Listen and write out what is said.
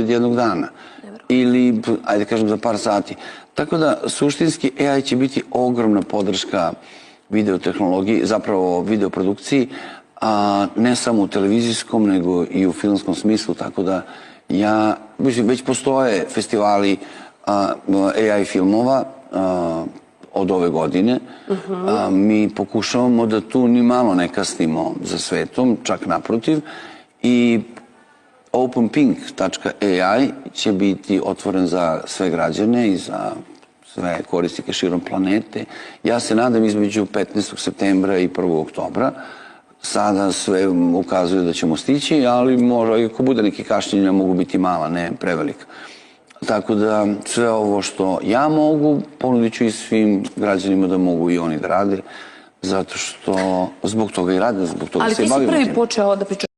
od jednog dana. Ili, ajde kažem, za par sati. Tako da, suštinski, AI će biti ogromna podrška videotehnologiji, zapravo videoprodukciji, a ne samo u televizijskom, nego i u filmskom smislu, tako da već postoje festivali AI filmova od ove godine. Mi pokušavamo da tu ni malo ne kasnimo za svetom, čak naprotiv, i openpink.ai će biti otvoren za sve građane i za sve korisnike širom planete. Ja se nadam između 15. septembra i 1. oktobra. Sada sve ukazuje da ćemo stići, ali možda, ako bude neki kašnjenja, mogu biti mala, ne prevelika. Tako da sve ovo što ja mogu, ponudit ću i svim građanima da mogu i oni da rade, zato što zbog toga i rade, zbog toga se i bavimo. Ali ti si prvi počeo da pričaš